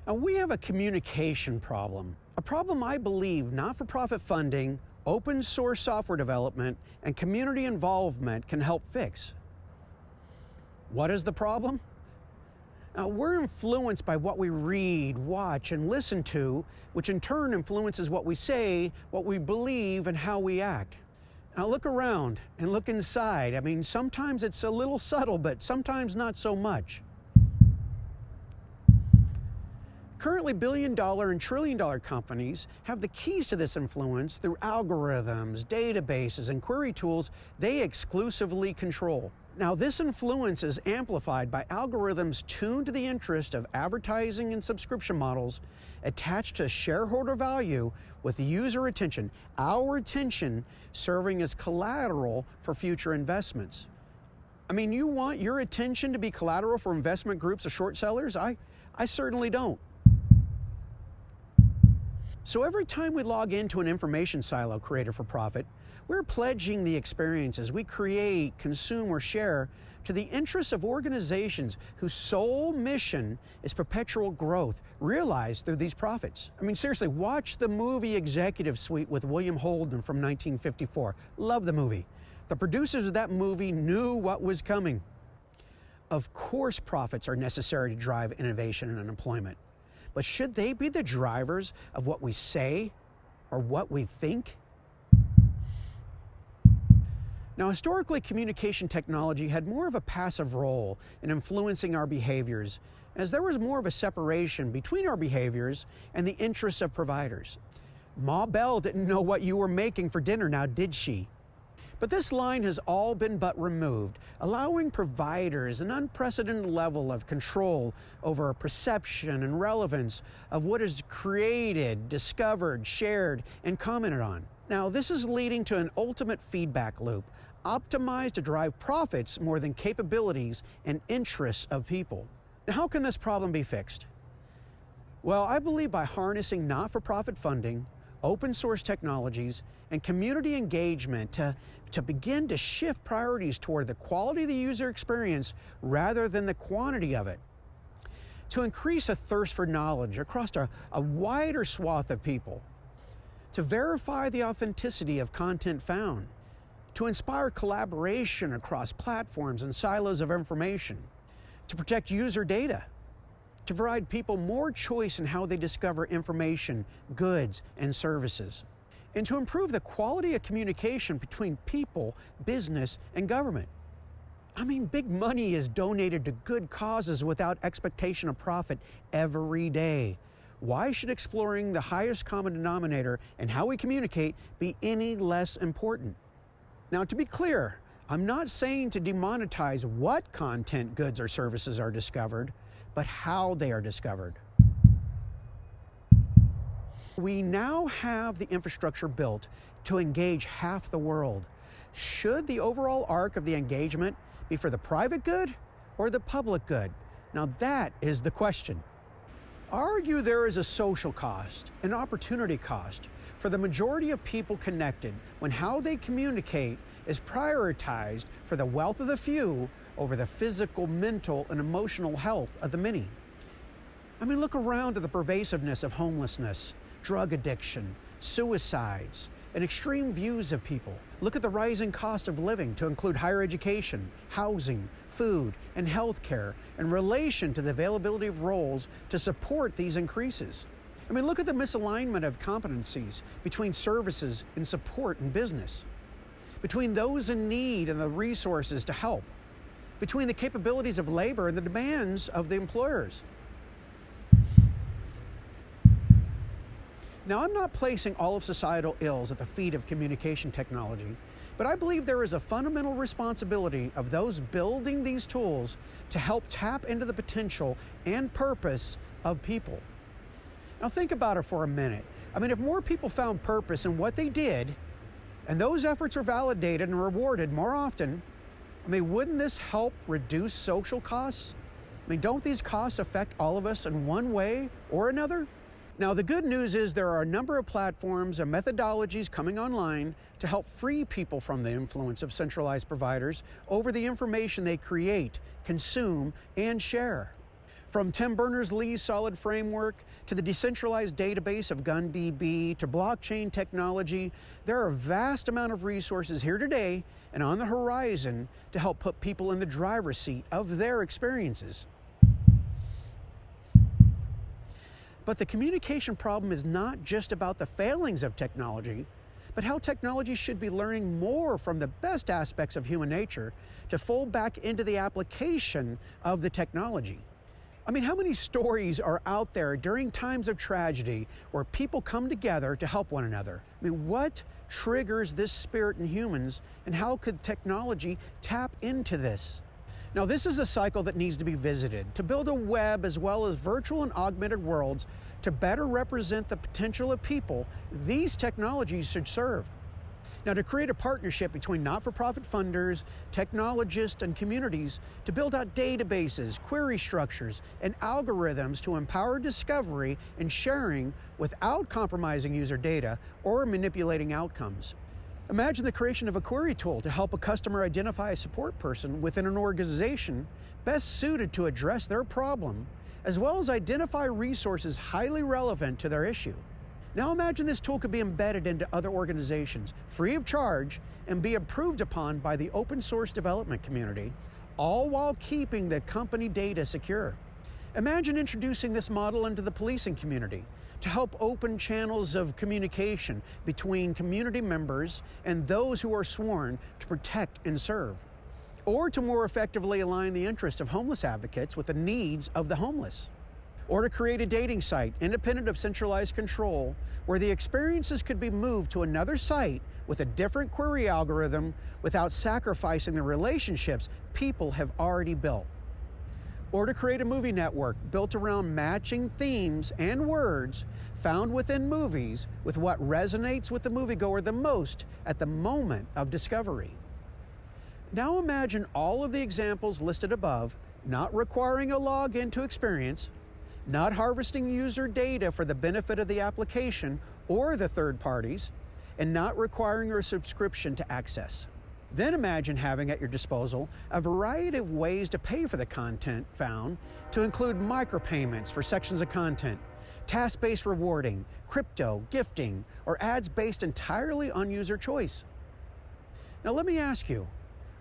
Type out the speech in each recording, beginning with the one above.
Now, we have a communication problem, a problem I believe not-for-profit funding, open source software development, and community involvement can help fix. What is the problem? Now, we're influenced by what we read, watch, and listen to, which in turn influences what we say, what we believe, and how we act. Now, look around and look inside. I mean, sometimes it's a little subtle, but sometimes not so much. Currently, billion-dollar and trillion-dollar companies have the keys to this influence through algorithms, databases, and query tools they exclusively control. Now, this influence is amplified by algorithms tuned to the interest of advertising and subscription models attached to shareholder value with user attention, our attention serving as collateral for future investments. I mean, you want your attention to be collateral for investment groups of short sellers? I certainly don't. So every time we log into an information silo created for profit, we're pledging the experiences we create, consume, or share to the interests of organizations whose sole mission is perpetual growth realized through these profits. I mean, seriously, watch the movie Executive Suite with William Holden from 1954. Love the movie. The producers of that movie knew what was coming. Of course, profits are necessary to drive innovation and employment. But should they be the drivers of what we say or what we think? Now, historically, communication technology had more of a passive role in influencing our behaviors, as there was more of a separation between our behaviors and the interests of providers. Ma Bell didn't know what you were making for dinner, now did she? But this line has all been but removed, allowing providers an unprecedented level of control over perception and relevance of what is created, discovered, shared, and commented on. Now, this is leading to an ultimate feedback loop, optimized to drive profits more than capabilities and interests of people. Now, how can this problem be fixed? Well, I believe by harnessing not-for-profit funding, open source technologies, and community engagement to begin to shift priorities toward the quality of the user experience rather than the quantity of it. To increase a thirst for knowledge across a wider swath of people. To verify the authenticity of content found. To inspire collaboration across platforms and silos of information. To protect user data. To provide people more choice in how they discover information, goods, and services. And to improve the quality of communication between people, business, and government. I mean, big money is donated to good causes without expectation of profit every day. Why should exploring the highest common denominator and how we communicate be any less important? Now, to be clear, I'm not saying to demonetize what content, goods, or services are discovered, but how they are discovered. We now have the infrastructure built to engage half the world. Should the overall arc of the engagement be for the private good or the public good? Now that is the question. I argue there is a social cost, an opportunity cost, for the majority of people connected when how they communicate is prioritized for the wealth of the few over the physical, mental, and emotional health of the many. I mean, look around at the pervasiveness of homelessness, drug addiction, suicides, and extreme views of people. Look at the rising cost of living to include higher education, housing, food, and health care in relation to the availability of roles to support these increases. I mean, look at the misalignment of competencies between services and support and business, between those in need and the resources to help, between the capabilities of labor and the demands of the employers. Now, I'm not placing all of societal ills at the feet of communication technology, but I believe there is a fundamental responsibility of those building these tools to help tap into the potential and purpose of people. Now, think about it for a minute. I mean, if more people found purpose in what they did, and those efforts are validated and rewarded more often, I mean, wouldn't this help reduce social costs? I mean, don't these costs affect all of us in one way or another? Now, the good news is there are a number of platforms and methodologies coming online to help free people from the influence of centralized providers over the information they create, consume, and share. From Tim Berners-Lee's solid framework to the decentralized database of GunDB to blockchain technology, there are a vast amount of resources here today and on the horizon to help put people in the driver's seat of their experiences. But the communication problem is not just about the failings of technology, but how technology should be learning more from the best aspects of human nature to fold back into the application of the technology. I mean, how many stories are out there during times of tragedy where people come together to help one another? I mean, what triggers this spirit in humans, and how could technology tap into this? Now, this is a cycle that needs to be visited to build a web as well as virtual and augmented worlds to better represent the potential of people these technologies should serve. Now, to create a partnership between not-for-profit funders, technologists, and communities to build out databases, query structures, and algorithms to empower discovery and sharing without compromising user data or manipulating outcomes. Imagine the creation of a query tool to help a customer identify a support person within an organization best suited to address their problem, as well as identify resources highly relevant to their issue. Now imagine this tool could be embedded into other organizations, free of charge, and be approved upon by the open source development community, all while keeping the company data secure. Imagine introducing this model into the policing community to help open channels of communication between community members and those who are sworn to protect and serve, or to more effectively align the interests of homeless advocates with the needs of the homeless. Or to create a dating site independent of centralized control where the experiences could be moved to another site with a different query algorithm without sacrificing the relationships people have already built. Or to create a movie network built around matching themes and words found within movies with what resonates with the moviegoer the most at the moment of discovery. Now imagine all of the examples listed above not requiring a login to experience, not harvesting user data for the benefit of the application or the third parties, and not requiring a subscription to access. Then imagine having at your disposal a variety of ways to pay for the content found, to include micropayments for sections of content, task-based rewarding, crypto, gifting, or ads based entirely on user choice. Now let me ask you,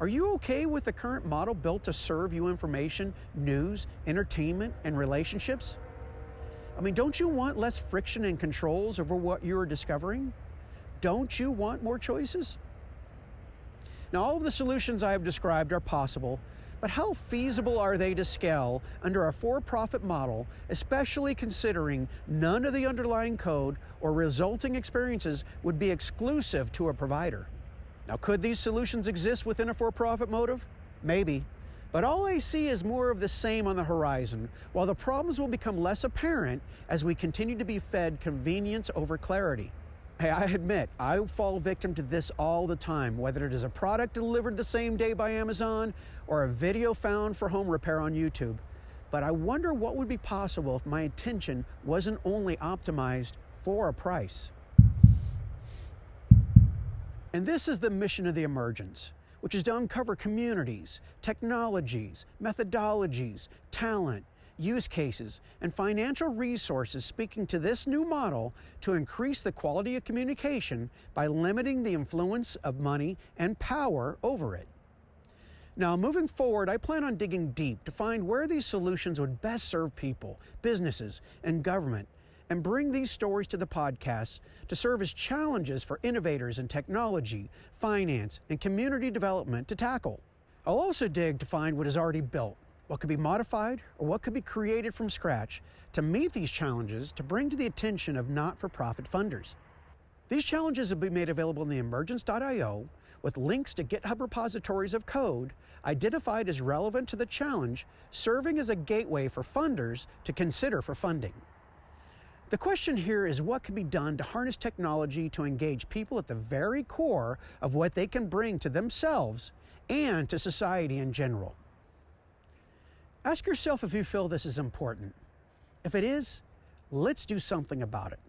are you okay with the current model built to serve you information, news, entertainment, and relationships? I mean, don't you want less friction and controls over what you're discovering? Don't you want more choices? Now, all of the solutions I have described are possible, but how feasible are they to scale under a for-profit model, especially considering none of the underlying code or resulting experiences would be exclusive to a provider? Now, could these solutions exist within a for-profit motive? Maybe. But all I see is more of the same on the horizon, while the problems will become less apparent as we continue to be fed convenience over clarity. Hey, I admit, I fall victim to this all the time, whether it is a product delivered the same day by Amazon or a video found for home repair on YouTube. But I wonder what would be possible if my attention wasn't only optimized for a price. And this is the mission of the Emergence, which is to uncover communities, technologies, methodologies, talent, use cases, and financial resources speaking to this new model to increase the quality of communication by limiting the influence of money and power over it. Now, moving forward, I plan on digging deep to find where these solutions would best serve people, businesses, and government, and bring these stories to the podcast to serve as challenges for innovators in technology, finance, and community development to tackle. I'll also dig to find what is already built, what could be modified, or what could be created from scratch to meet these challenges to bring to the attention of not-for-profit funders. These challenges will be made available in the Emergence.io with links to GitHub repositories of code identified as relevant to the challenge, serving as a gateway for funders to consider for funding. The question here is what can be done to harness technology to engage people at the very core of what they can bring to themselves and to society in general. Ask yourself if you feel this is important. If it is, let's do something about it.